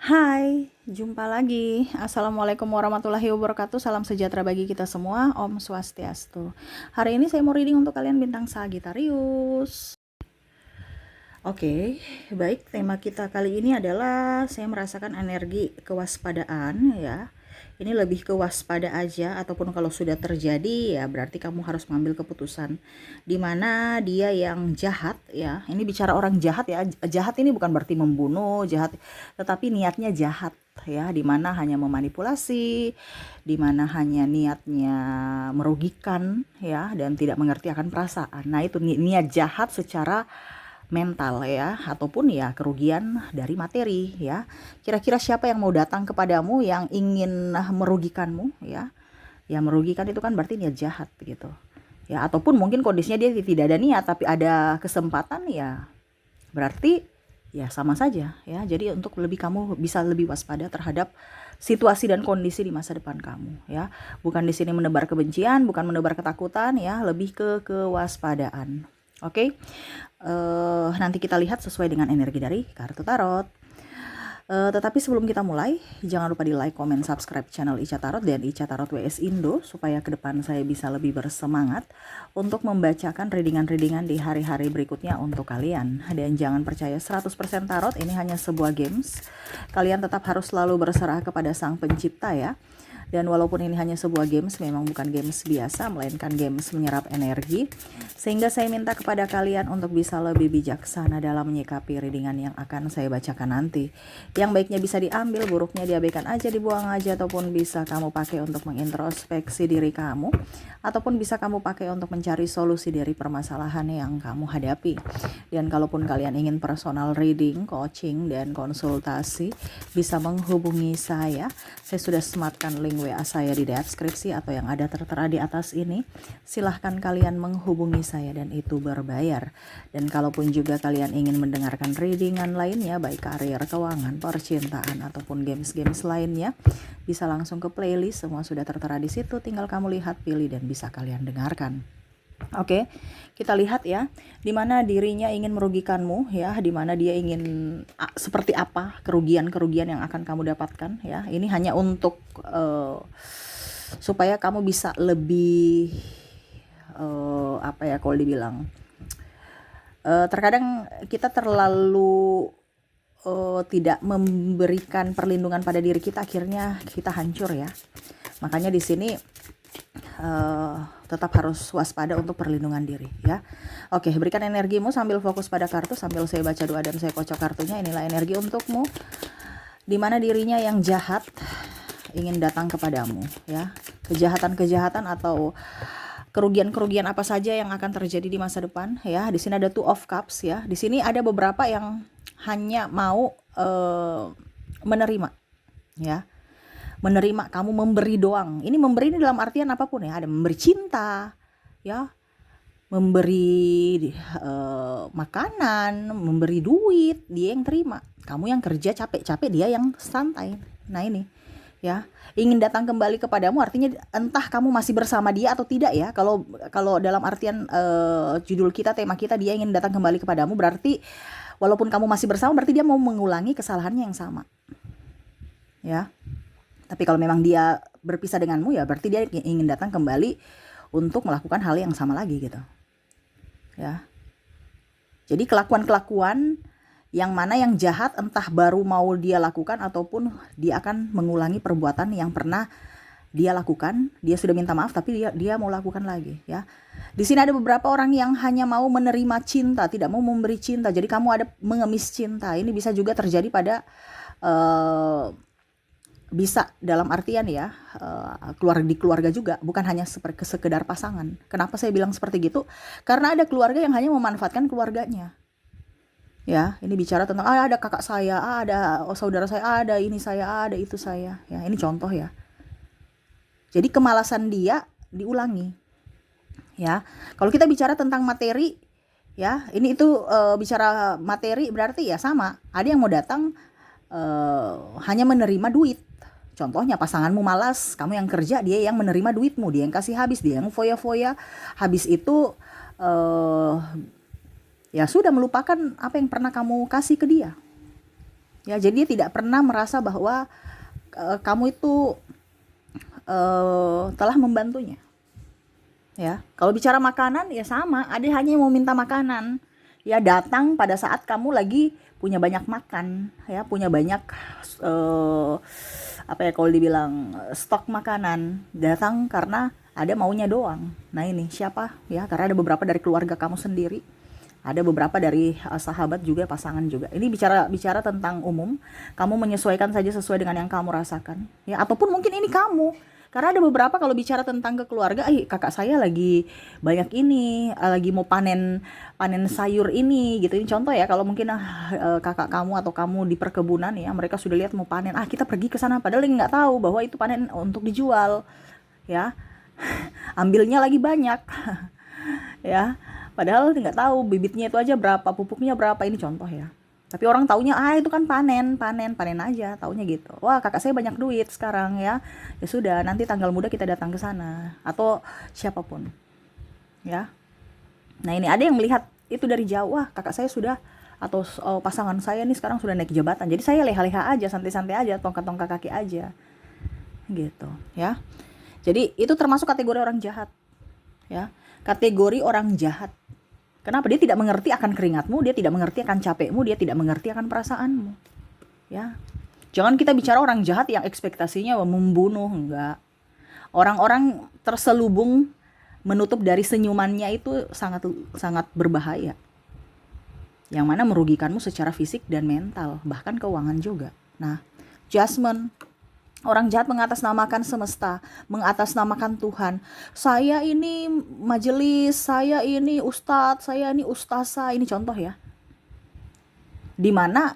Hai, jumpa lagi. Assalamualaikum warahmatullahi wabarakatuh. Salam sejahtera bagi kita semua. Om Swastiastu. Hari ini saya mau reading untuk kalian bintang Sagittarius. Oke, baik. Tema kita kali ini adalah saya merasakan energi kewaspadaan ya. Ini lebih ke waspada aja, ataupun kalau sudah terjadi ya berarti kamu harus mengambil keputusan. Dimana dia yang jahat ya, ini bicara orang jahat ya. Jahat ini bukan berarti membunuh, jahat, tetapi niatnya jahat ya, dimana hanya memanipulasi, dimana hanya niatnya merugikan ya, dan tidak mengerti akan perasaan. Nah itu niat jahat secara mental ya, ataupun ya kerugian dari materi ya. Kira-kira siapa yang mau datang kepadamu yang ingin merugikanmu ya? Ya merugikan itu kan berarti niat jahat gitu. Ya, ataupun mungkin kondisinya dia tidak ada niat tapi ada kesempatan ya. Berarti ya sama saja ya. Jadi untuk lebih kamu bisa lebih waspada terhadap situasi dan kondisi di masa depan kamu ya. Bukan di sini menebar kebencian, bukan menebar ketakutan ya, lebih ke kewaspadaan. Oke. Nanti kita lihat sesuai dengan energi dari kartu tarot. Tetapi sebelum kita mulai, jangan lupa di like, comment, subscribe channel Ica Tarot dan Ica Tarot WS Indo supaya ke depan saya bisa lebih bersemangat untuk membacakan readingan-readingan di hari-hari berikutnya untuk kalian. Dan jangan percaya 100% tarot, ini hanya sebuah games. Kalian tetap harus selalu berserah kepada Sang Pencipta ya. Dan walaupun ini hanya sebuah games, memang bukan games biasa, melainkan games menyerap energi. Sehingga saya minta kepada kalian untuk bisa lebih bijaksana dalam menyikapi readingan yang akan saya bacakan nanti. Yang baiknya bisa diambil, buruknya diabaikan aja, dibuang aja, ataupun bisa kamu pakai untuk mengintrospeksi diri kamu, ataupun bisa kamu pakai untuk mencari solusi dari permasalahan yang kamu hadapi. Dan kalaupun kalian ingin personal reading, coaching, dan konsultasi, bisa menghubungi saya. Saya sudah sematkan link WA saya di deskripsi atau yang ada tertera di atas ini. Silahkan kalian menghubungi saya dan itu berbayar. Dan kalaupun juga kalian ingin mendengarkan readingan lainnya, baik karir, keuangan, percintaan, ataupun games-games lainnya, bisa langsung ke playlist. Semua sudah tertera di situ. Tinggal kamu lihat, pilih, dan bisa kalian dengarkan. Oke, kita lihat ya, dimana dirinya ingin merugikanmu ya, dimana dia ingin seperti apa kerugian-kerugian yang akan kamu dapatkan ya. Ini hanya untuk supaya kamu bisa lebih apa ya kalau dibilang, terkadang kita terlalu tidak memberikan perlindungan pada diri kita, akhirnya kita hancur ya. Makanya di sini tetap harus waspada untuk perlindungan diri ya. Oke, berikan energimu sambil fokus pada kartu, sambil saya baca doa dan saya kocok kartunya. Inilah energi untukmu, dimana dirinya yang jahat ingin datang kepadamu ya. Kejahatan-kejahatan atau kerugian-kerugian apa saja yang akan terjadi di masa depan ya. Di sini ada Two of Cups ya. Di sini ada beberapa yang hanya mau menerima ya, menerima kamu memberi doang. Ini memberi ini dalam artian apapun ya, ada memberi cinta ya, memberi makanan, memberi duit, dia yang terima, kamu yang kerja capek-capek, dia yang santai. Nah ini ya, ingin datang kembali kepadamu, artinya entah kamu masih bersama dia atau tidak ya. Kalau dalam artian judul kita, tema kita, dia ingin datang kembali kepadamu, berarti walaupun kamu masih bersama, berarti dia mau mengulangi kesalahannya yang sama ya. Tapi kalau memang dia berpisah denganmu ya berarti dia ingin datang kembali untuk melakukan hal yang sama lagi gitu ya. Jadi kelakuan-kelakuan yang mana yang jahat, entah baru mau dia lakukan ataupun dia akan mengulangi perbuatan yang pernah dia lakukan. Dia sudah minta maaf tapi dia mau lakukan lagi ya. Di sini ada beberapa orang yang hanya mau menerima cinta, tidak mau memberi cinta. Jadi kamu ada mengemis cinta. Ini bisa juga terjadi pada bisa dalam artian ya, di keluarga juga, bukan hanya sekedar pasangan. Kenapa saya bilang seperti gitu? Karena ada keluarga yang hanya memanfaatkan keluarganya ya. Ini bicara tentang ada kakak saya, ada saudara saya, ada ini saya, ada itu saya ya. Ini contoh ya. Jadi kemalasan dia diulangi ya. Kalau kita bicara tentang materi ya, ini itu bicara materi berarti ya sama. Ada yang mau datang hanya menerima duit. Contohnya pasanganmu malas, kamu yang kerja, dia yang menerima duitmu, dia yang kasih habis, dia yang foya-foya. Habis itu ya sudah melupakan apa yang pernah kamu kasih ke dia Ya, jadi dia tidak pernah merasa bahwa kamu itu telah membantunya. Ya, kalau bicara makanan ya sama, ada hanya yang mau minta makanan. Ya datang pada saat kamu lagi punya banyak makan, ya punya banyak eh, apa ya kalau dibilang stok makanan. Datang karena ada maunya doang. Nah ini siapa? Ya karena ada beberapa dari keluarga kamu sendiri, ada beberapa dari sahabat juga, pasangan juga. Ini bicara bicara tentang umum. Kamu menyesuaikan saja sesuai dengan yang kamu rasakan. Ya ataupun mungkin ini kamu. Karena ada beberapa kalau bicara tentang ke keluarga, kakak saya lagi banyak ini, lagi mau panen panen sayur ini gitu. Ini contoh ya, kalau mungkin kakak kamu atau kamu di perkebunan ya, mereka sudah lihat mau panen, kita pergi ke sana padahal nggak tahu bahwa itu panen untuk dijual. Ya, ambilnya lagi banyak. Ya, padahal nggak tahu bibitnya itu aja berapa, pupuknya berapa, ini contoh ya. Tapi orang taunya itu kan panen, panen, panen aja, taunya gitu. Wah, kakak saya banyak duit sekarang ya. Ya sudah, nanti tanggal muda kita datang ke sana atau siapapun. Ya. Nah, ini ada yang melihat itu dari jauh, wah, kakak saya sudah atau pasangan saya nih sekarang sudah naik jabatan. Jadi saya leha-leha aja, santai-santai aja, tongkat-tongkat kaki aja. Gitu, ya. Jadi itu termasuk kategori orang jahat. Ya. Kategori orang jahat. Kenapa? Dia tidak mengerti akan keringatmu, dia tidak mengerti akan capekmu, dia tidak mengerti akan perasaanmu. Ya. Jangan kita bicara orang jahat yang ekspektasinya membunuh, enggak. Orang-orang terselubung menutup dari senyumannya itu sangat sangat berbahaya. Yang mana merugikanmu secara fisik dan mental, bahkan keuangan juga. Nah, judgment. Orang jahat mengatasnamakan semesta, mengatasnamakan Tuhan. Saya ini majelis, saya ini ustadz, saya ini ustazah, ini contoh ya. Dimana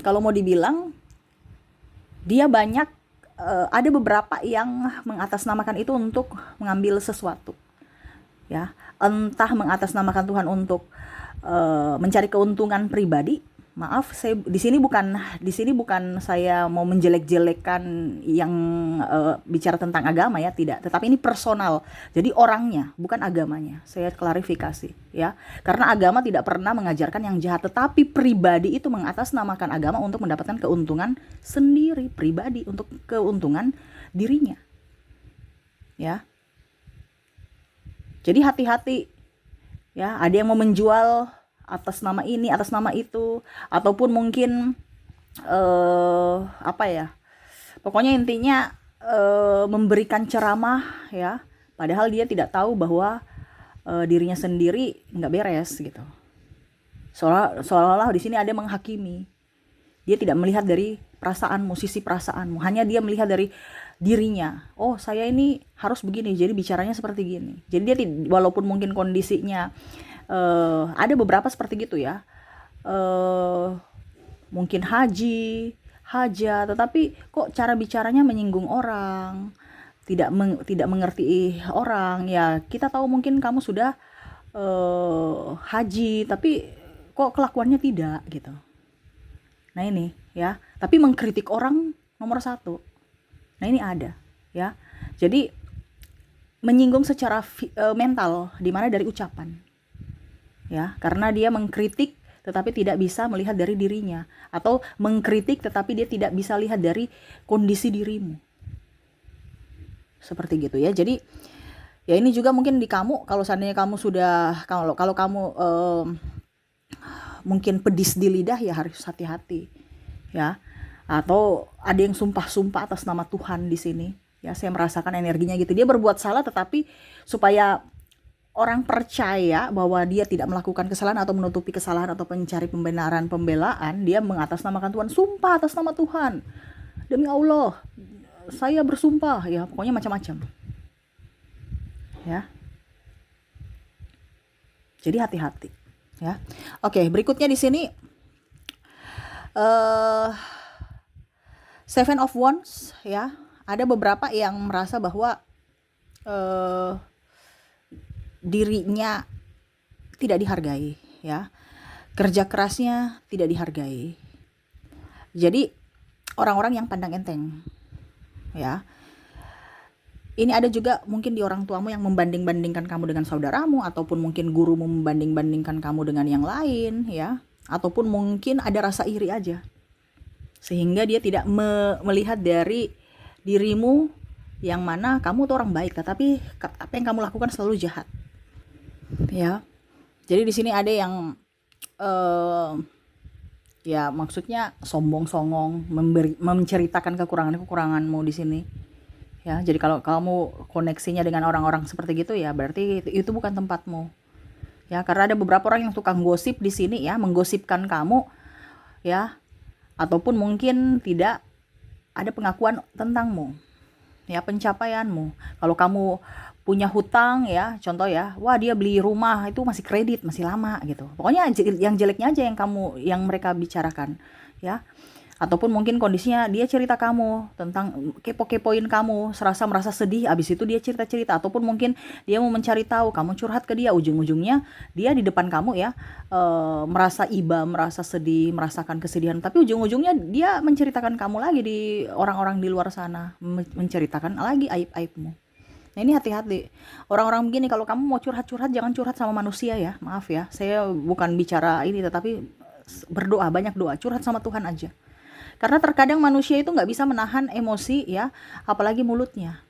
kalau mau dibilang dia banyak ada beberapa yang mengatasnamakan itu untuk mengambil sesuatu. Ya, entah mengatasnamakan Tuhan untuk mencari keuntungan pribadi. Maaf, saya di sini bukan saya mau menjelek-jelekan yang bicara tentang agama ya, tidak. Tetapi ini personal. Jadi orangnya, bukan agamanya. Saya klarifikasi ya. Karena agama tidak pernah mengajarkan yang jahat, tetapi pribadi itu mengatasnamakan agama untuk mendapatkan keuntungan sendiri, pribadi untuk keuntungan dirinya. Ya. Jadi hati-hati. Ya, ada yang mau menjual atas nama ini, atas nama itu, ataupun mungkin apa ya? Pokoknya intinya memberikan ceramah ya, padahal dia tidak tahu bahwa dirinya sendiri nggak beres gitu. Seolah-olah di sini ada yang menghakimi. Dia tidak melihat dari perasaanmu, sisi perasaanmu. Hanya dia melihat dari dirinya. Oh, saya ini harus begini, jadi bicaranya seperti gini. Jadi dia walaupun mungkin kondisinya ada beberapa seperti gitu ya. Mungkin haji, hajat, tetapi kok cara bicaranya menyinggung orang, tidak mengerti orang. Ya, kita tahu mungkin kamu sudah haji, tapi kok kelakuannya tidak gitu. Nah ini ya, tapi mengkritik orang nomor 1. Nah ini ada ya. Jadi menyinggung secara mental, dimana dari ucapan. Ya, karena dia mengkritik tetapi tidak bisa melihat dari dirinya, atau mengkritik tetapi dia tidak bisa lihat dari kondisi dirimu. Seperti gitu ya. Jadi ya ini juga mungkin di kamu, kalau seandainya kamu sudah kalau kamu mungkin pedis di lidah, ya harus hati-hati. Ya. Atau ada yang sumpah-sumpah atas nama Tuhan di sini. Ya, saya merasakan energinya gitu. Dia berbuat salah tetapi supaya orang percaya bahwa dia tidak melakukan kesalahan atau menutupi kesalahan atau mencari pembelaan, dia mengatasnamakan Tuhan, sumpah atas nama Tuhan. Demi Allah, saya bersumpah, ya pokoknya macam-macam. Ya. Jadi hati-hati, ya. Oke, berikutnya di sini Seven of Wands, ya. Ada beberapa yang merasa bahwa dirinya tidak dihargai, ya. Kerja kerasnya tidak dihargai. Jadi orang-orang yang pandang enteng, ya. Ini ada juga mungkin di orang tuamu yang membanding-bandingkan kamu dengan saudaramu, ataupun mungkin gurumu membanding-bandingkan kamu dengan yang lain, ya. ataupun mungkin ada rasa iri aja, sehingga dia tidak melihat dari dirimu yang mana kamu tuh orang baik, tetapi apa yang kamu lakukan selalu jahat, ya. Jadi di sini ada yang eh, ya maksudnya sombong songong, menceritakan kekuranganmu di sini, ya. Jadi kalau kamu koneksinya dengan orang-orang seperti gitu, ya berarti itu bukan tempatmu, ya. Karena ada beberapa orang yang tukang gosip di sini, ya, menggosipkan kamu, ya, ataupun mungkin tidak ada pengakuan tentangmu, ya, pencapaianmu. Kalau kamu punya hutang, ya, contoh ya, wah dia beli rumah itu masih kredit, masih lama gitu. Pokoknya yang jeleknya aja yang mereka bicarakan, ya. Ataupun mungkin kondisinya dia cerita kamu tentang kepo-kepoin kamu, merasa sedih, abis itu dia cerita-cerita, ataupun mungkin dia mau mencari tahu, kamu curhat ke dia, ujung-ujungnya dia di depan kamu, ya, merasa iba, merasa sedih, merasakan kesedihan, tapi ujung-ujungnya dia menceritakan kamu lagi di orang-orang di luar sana, menceritakan lagi aib-aibmu. Nah ini hati-hati, orang-orang begini. Kalau kamu mau curhat-curhat, jangan curhat sama manusia, ya, maaf ya, saya bukan bicara ini, tetapi berdoa, banyak doa, curhat sama Tuhan aja. Karena terkadang manusia itu nggak bisa menahan emosi, ya, apalagi mulutnya,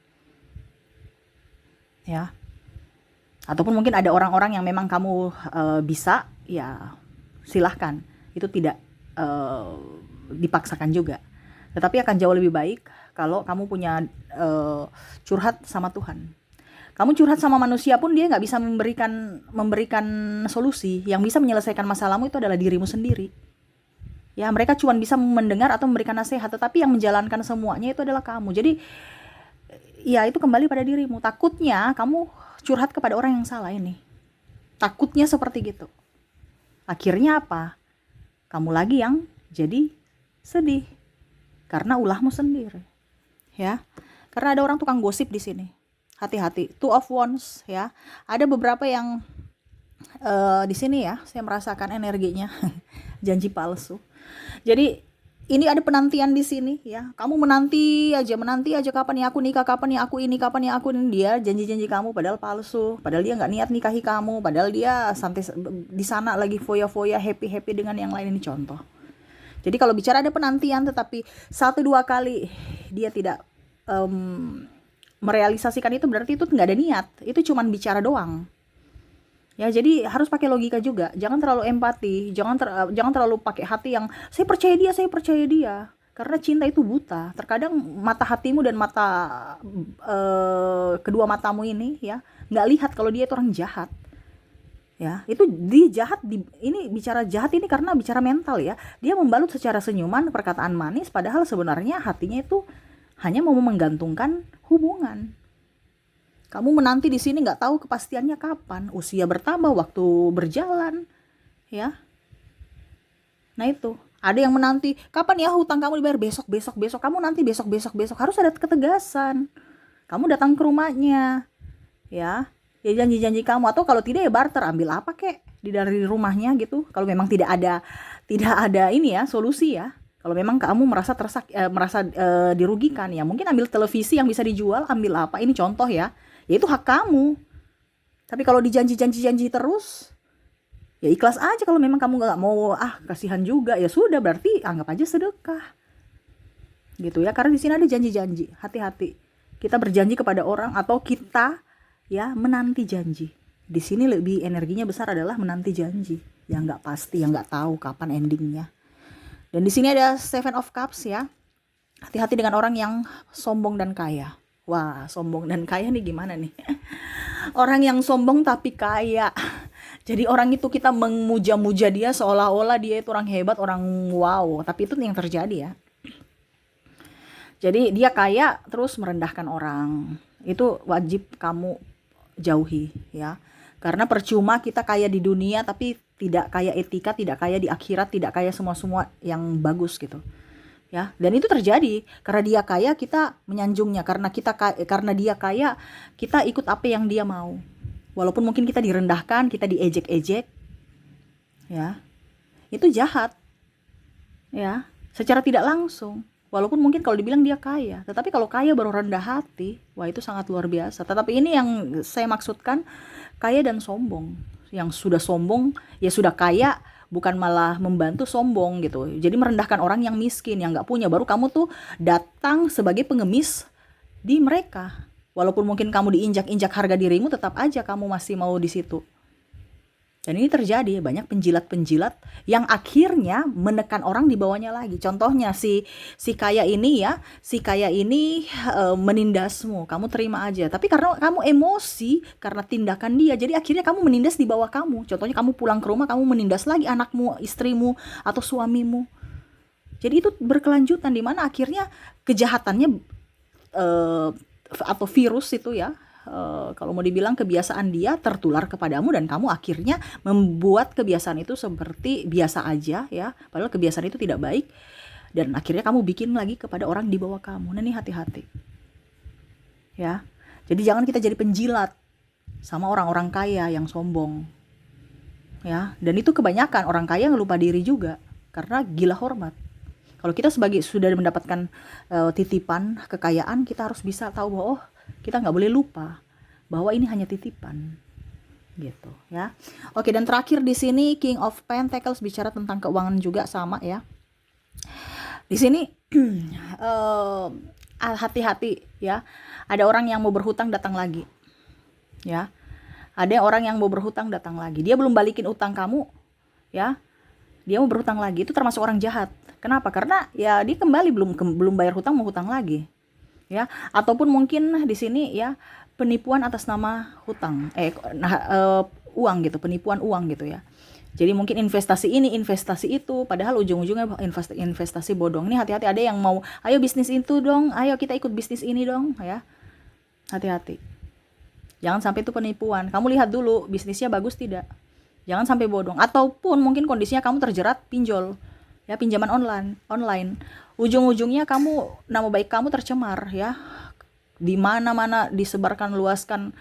ya. Ataupun mungkin ada orang-orang yang memang kamu bisa, ya silahkan. Itu tidak dipaksakan juga. Tetapi akan jauh lebih baik kalau kamu punya curhat sama Tuhan. Kamu curhat sama manusia pun dia nggak bisa memberikan solusi. Yang bisa menyelesaikan masalahmu itu adalah dirimu sendiri. Ya, mereka cuma bisa mendengar atau memberikan nasihat, tetapi yang menjalankan semuanya itu adalah kamu. Jadi, ya itu kembali pada dirimu. Takutnya kamu curhat kepada orang yang salah ini. Takutnya seperti gitu. Akhirnya apa? Kamu lagi yang jadi sedih karena ulahmu sendiri. Ya. Karena ada orang tukang gosip di sini. Hati-hati. Two of Wands, ya. Ada beberapa yang di sini, ya, saya merasakan energinya janji palsu. Jadi ini ada penantian di sini, ya. Kamu menanti aja kapan ya aku nikah, kapan ya aku ini, kapan ya aku ini. Dia janji-janji kamu padahal palsu. Padahal dia nggak niat nikahi kamu. Padahal dia santai di sana lagi foya-foya, happy-happy dengan yang lain. Ini contoh. Jadi kalau bicara ada penantian, tetapi 1-2 kali dia tidak merealisasikan itu, berarti itu nggak ada niat. Itu cuman bicara doang. Ya, jadi harus pakai logika juga. Jangan terlalu empati, jangan terlalu pakai hati yang saya percaya dia. Karena cinta itu buta. Terkadang mata hatimu dan mata kedua matamu ini, ya, nggak lihat kalau dia itu orang jahat. Ya, itu ini bicara jahat ini karena bicara mental, ya. Dia membalut secara senyuman, perkataan manis, padahal sebenarnya hatinya itu hanya mau menggantungkan hubungan. Kamu menanti di sini nggak tahu kepastiannya kapan, usia bertambah, waktu berjalan, ya. Nah itu, ada yang menanti, kapan ya hutang kamu dibayar, besok. Kamu nanti besok. Harus ada ketegasan. Kamu datang ke rumahnya, ya. Ya janji-janji kamu, atau kalau tidak ya barter, ambil apa kek dari rumahnya gitu. Kalau memang tidak ada ini, ya, solusi, ya. Kalau memang kamu merasa dirugikan, ya mungkin ambil televisi yang bisa dijual, ambil apa, ini contoh, ya. Ya itu hak kamu. Tapi kalau dijanji terus, ya ikhlas aja. Kalau memang kamu nggak mau, kasihan juga, ya sudah, berarti anggap aja sedekah, gitu, ya. Karena di sini ada janji-janji. Hati-hati. Kita berjanji kepada orang atau kita, ya, menanti janji. Di sini lebih energinya besar adalah menanti janji yang nggak pasti, yang nggak tahu kapan endingnya. Dan di sini ada Seven of Cups, ya. Hati-hati dengan orang yang sombong dan kaya. Wah, sombong dan kaya nih gimana nih? Orang yang sombong tapi kaya. Jadi orang itu kita memuja-muja dia seolah-olah dia itu orang hebat, orang wow. Tapi itu yang terjadi, ya. Jadi dia kaya terus merendahkan orang. Itu wajib kamu jauhi, ya. Karena percuma kita kaya di dunia tapi tidak kaya etika, tidak kaya di akhirat, tidak kaya semua yang bagus gitu. Ya, dan itu terjadi karena dia kaya kita menyanjungnya, karena dia kaya kita ikut apa yang dia mau, walaupun mungkin kita direndahkan, kita diejek-ejek, ya, itu jahat, ya, secara tidak langsung, walaupun mungkin kalau dibilang dia kaya, tetapi kalau kaya baru rendah hati, wah itu sangat luar biasa. Tetapi ini yang saya maksudkan, kaya dan sombong. Yang sudah sombong, ya sudah kaya, bukan malah membantu, sombong gitu. Jadi merendahkan orang yang miskin, yang nggak punya, baru kamu tuh datang sebagai pengemis di mereka. Walaupun mungkin kamu diinjak-injak harga dirimu, tetap aja kamu masih mau di situ. Dan ini terjadi, banyak penjilat-penjilat yang akhirnya menekan orang di bawahnya lagi. Contohnya si kaya ini ya, menindasmu, kamu terima aja. Tapi karena kamu emosi karena tindakan dia, jadi akhirnya kamu menindas di bawah kamu. Contohnya kamu pulang ke rumah, kamu menindas lagi anakmu, istrimu, atau suamimu. Jadi itu berkelanjutan, di mana akhirnya kejahatannya atau virus itu ya, kalau mau dibilang kebiasaan dia tertular kepadamu, dan kamu akhirnya membuat kebiasaan itu seperti biasa aja ya, padahal kebiasaan itu tidak baik, dan akhirnya kamu bikin lagi kepada orang di bawah kamu. Nah ini hati-hati ya. Jadi jangan kita jadi penjilat sama orang-orang kaya yang sombong ya. Dan itu kebanyakan orang kaya yang lupa diri juga karena gila hormat. Kalau kita sebagai sudah mendapatkan titipan kekayaan, kita harus bisa tahu bahwa kita nggak boleh lupa bahwa ini hanya titipan, gitu ya. Oke, dan terakhir di sini King of Pentacles bicara tentang keuangan juga, sama ya. Di sini hati-hati ya. Ada orang yang mau berhutang datang lagi, ya. Ada orang yang mau berhutang datang lagi. Dia belum balikin utang kamu, ya. Dia mau berhutang lagi. Itu termasuk orang jahat. Kenapa? Karena ya dia kembali belum bayar hutang, mau hutang lagi. Ya, ataupun mungkin di sini ya penipuan atas nama hutang, uang gitu, penipuan uang gitu ya. Jadi mungkin investasi ini, investasi itu, padahal ujung-ujungnya investasi bodong. Ini hati-hati, ada yang mau, ayo bisnis itu dong, ayo kita ikut bisnis ini dong, ya. Hati-hati. Jangan sampai itu penipuan. Kamu lihat dulu bisnisnya bagus tidak. Jangan sampai bodong. Ataupun mungkin kondisinya kamu terjerat pinjol, ya, pinjaman online. Ujung-ujungnya nama baik kamu tercemar ya. Di mana-mana disebarkan, luaskan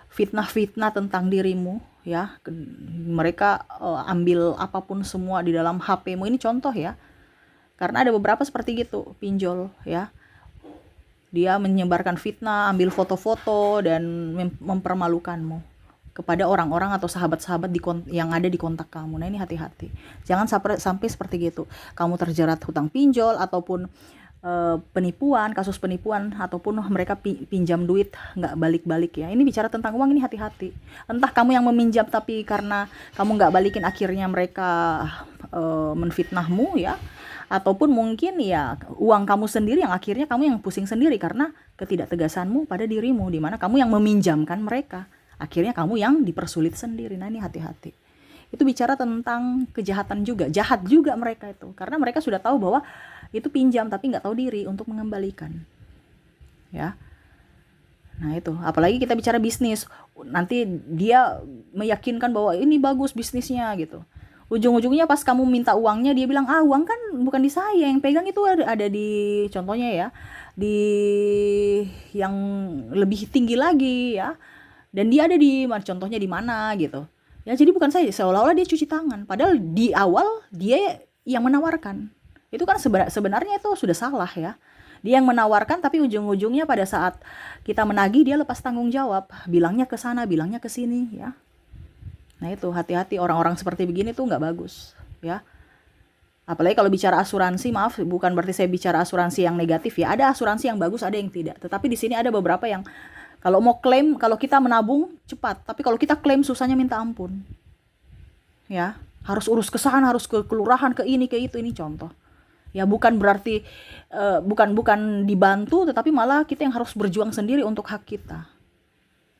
fitnah-fitnah tentang dirimu ya. Mereka ambil apapun semua di dalam HP-mu. Ini contoh ya. Karena ada beberapa seperti gitu, pinjol ya. Dia menyebarkan fitnah, ambil foto-foto dan mempermalukanmu kepada orang-orang atau sahabat-sahabat yang ada di kontak kamu. Nah ini hati-hati. Jangan sampai seperti gitu. Kamu terjerat hutang pinjol ataupun penipuan, kasus penipuan, ataupun mereka pinjam duit nggak balik-balik ya. Ini bicara tentang uang, ini hati-hati. Entah kamu yang meminjam tapi karena kamu nggak balikin akhirnya mereka menfitnahmu ya. Ataupun mungkin ya uang kamu sendiri yang akhirnya kamu yang pusing sendiri karena ketidaktegasanmu pada dirimu, di mana kamu yang meminjamkan mereka. Akhirnya kamu yang dipersulit sendiri. Nah ini hati-hati. Itu bicara tentang kejahatan juga. Jahat juga mereka itu. Karena mereka sudah tahu bahwa itu pinjam tapi nggak tahu diri untuk mengembalikan. Ya. Nah itu. Apalagi kita bicara bisnis. Nanti dia meyakinkan bahwa ini bagus bisnisnya gitu. Ujung-ujungnya pas kamu minta uangnya, dia bilang, uang kan bukan di saya. Yang pegang itu ada di, contohnya ya, di yang lebih tinggi lagi ya. Dan dia ada contohnya di mana gitu ya. Jadi bukan saya, seolah-olah dia cuci tangan, padahal di awal dia yang menawarkan. Itu kan sebenarnya itu sudah salah ya. Dia yang menawarkan, tapi ujung-ujungnya pada saat kita menagih dia lepas tanggung jawab, bilangnya ke sana, bilangnya ke sini ya. Nah itu hati-hati, orang-orang seperti begini tuh nggak bagus ya. Apalagi kalau bicara asuransi, maaf, bukan berarti saya bicara asuransi yang negatif ya. Ada asuransi yang bagus, ada yang tidak. Tetapi di sini ada beberapa yang kalau mau klaim, kalau kita menabung cepat, tapi kalau kita klaim susahnya minta ampun. Ya, harus urus ke sana, harus ke kelurahan, ke ini, ke itu, ini contoh. Ya, bukan berarti bukan dibantu, tetapi malah kita yang harus berjuang sendiri untuk hak kita.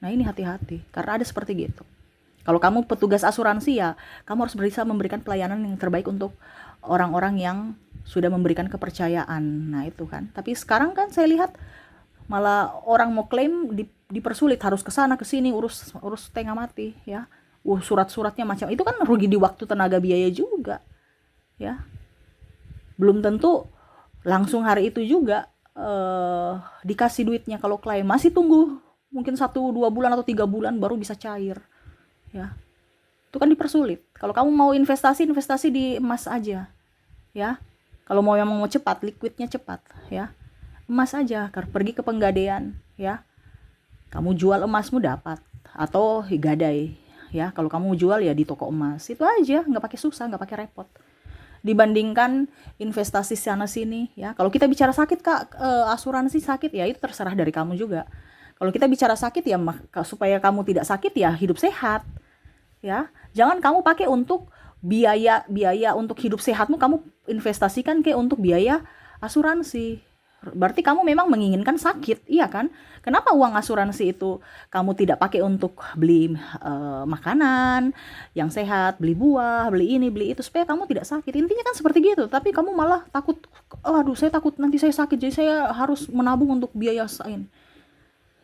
Nah, ini hati-hati karena ada seperti gitu. Kalau kamu petugas asuransi ya, kamu harus bisa memberikan pelayanan yang terbaik untuk orang-orang yang sudah memberikan kepercayaan. Nah, itu kan. Tapi sekarang kan saya lihat malah orang mau klaim dipersulit, harus ke sana ke sini, urus setengah mati ya. Surat-suratnya macam itu kan rugi di waktu, tenaga, biaya juga ya. Belum tentu langsung hari itu juga dikasih duitnya. Kalau klaim masih tunggu mungkin 1-2 bulan atau 3 bulan baru bisa cair ya. Itu kan dipersulit. Kalau kamu mau investasi di emas aja ya. Kalau memang mau cepat, liquidnya cepat ya, emas aja, pergi ke Penggadean ya, kamu jual emasmu dapat, atau gadai ya. Kalau kamu jual ya di toko emas, itu aja, nggak pakai susah, nggak pakai repot. Dibandingkan investasi sana sini ya. Kalau kita bicara sakit Kak, asuransi sakit ya itu terserah dari kamu juga. Kalau kita bicara sakit ya supaya kamu tidak sakit ya hidup sehat ya. Jangan kamu pakai untuk biaya untuk hidup sehatmu, kamu investasikan ke untuk biaya asuransi. Berarti kamu memang menginginkan sakit, iya kan? Kenapa uang asuransi itu kamu tidak pakai untuk beli makanan yang sehat, beli buah, beli ini, beli itu, supaya kamu tidak sakit. Intinya kan seperti gitu, tapi kamu malah takut, aduh saya takut nanti saya sakit, jadi saya harus menabung untuk biaya ini.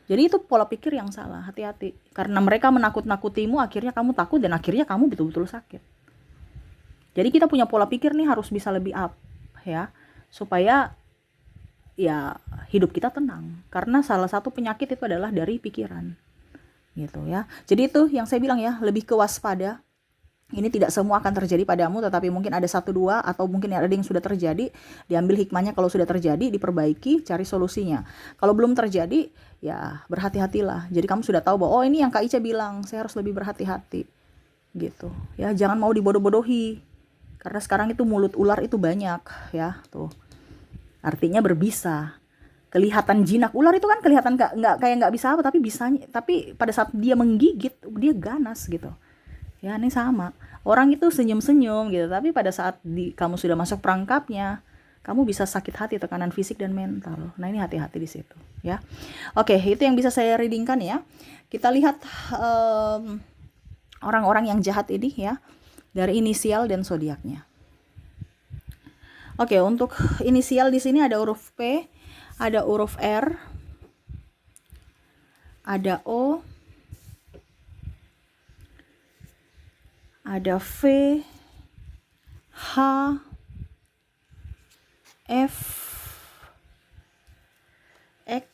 Jadi itu pola pikir yang salah, hati-hati. Karena mereka menakut-nakutimu, akhirnya kamu takut dan akhirnya kamu betul-betul sakit. Jadi kita punya pola pikir nih harus bisa lebih up ya, supaya ya hidup kita tenang. Karena salah satu penyakit itu adalah dari pikiran gitu ya. Jadi itu yang saya bilang ya, lebih ke waspada. Ini tidak semua akan terjadi padamu, tetapi mungkin ada 1-2 atau mungkin ada yang sudah terjadi, diambil hikmahnya. Kalau sudah terjadi diperbaiki, cari solusinya. Kalau belum terjadi ya berhati-hatilah. Jadi kamu sudah tahu bahwa oh ini yang Kak Ica bilang, saya harus lebih berhati-hati gitu ya. Jangan mau dibodoh-bodohi, karena sekarang itu mulut ular itu banyak ya tuh. Artinya berbisa. Kelihatan jinak ular itu kan kelihatan nggak bisa apa, tapi bisanya, tapi pada saat dia menggigit dia ganas gitu. Ya ini sama. Orang itu senyum-senyum gitu, tapi pada saat kamu sudah masuk perangkapnya, kamu bisa sakit hati, tekanan fisik dan mental. Nah ini hati-hati di situ ya. Oke, itu yang bisa saya readingkan ya. Kita lihat orang-orang yang jahat ini ya, dari inisial dan zodiaknya. Oke, untuk inisial di sini ada huruf P, ada huruf R, ada O, ada V, H, F, X,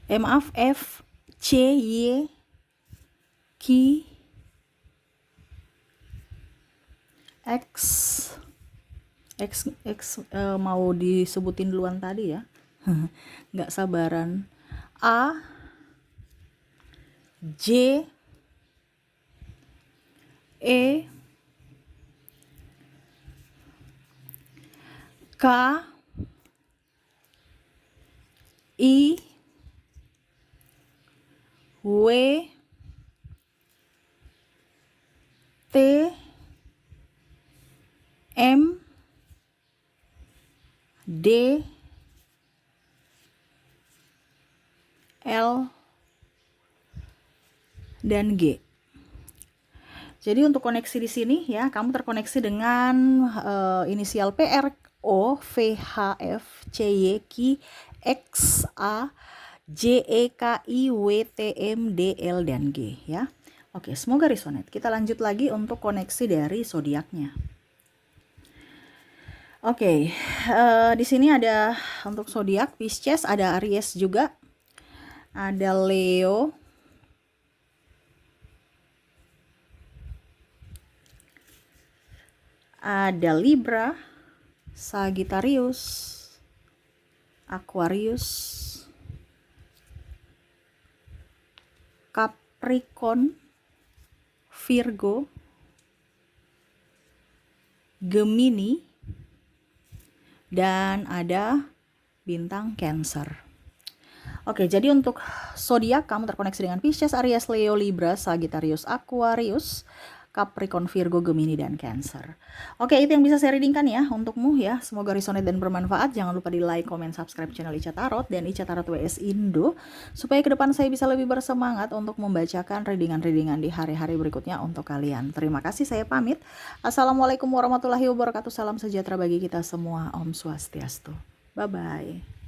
F, C, Y, Q, X mau disebutin duluan tadi ya. Nggak sabaran. A, J, E, K, I, W, T, M, D, L, dan G. Jadi untuk koneksi di sini ya, kamu terkoneksi dengan inisial P, R, O, V, H, F, C, Y, Q, X, A, J, E, K, I, W, T, M, D, L, dan G ya. Oke, semoga resonate. Kita lanjut lagi untuk koneksi dari zodiaknya. Oke, di sini ada untuk zodiak Pisces, ada Aries juga, ada Leo, ada Libra, Sagittarius, Aquarius, Capricorn, Virgo, Gemini, dan ada bintang Cancer. Oke, jadi untuk zodiak kamu terkoneksi dengan Pisces, Aries, Leo, Libra, Sagittarius, Aquarius, Capricorn, Virgo, Gemini, dan Cancer. Oke, itu yang bisa saya readingkan ya untukmu ya. Semoga resonate dan bermanfaat. Jangan lupa di like, comment, subscribe channel Ica Tarot dan Ica Tarot WS Indo, supaya ke depan saya bisa lebih bersemangat untuk membacakan readingan-readingan di hari-hari berikutnya untuk kalian. Terima kasih, saya pamit. Assalamualaikum warahmatullahi wabarakatuh. Salam sejahtera bagi kita semua. Om Swastiastu. Bye-bye.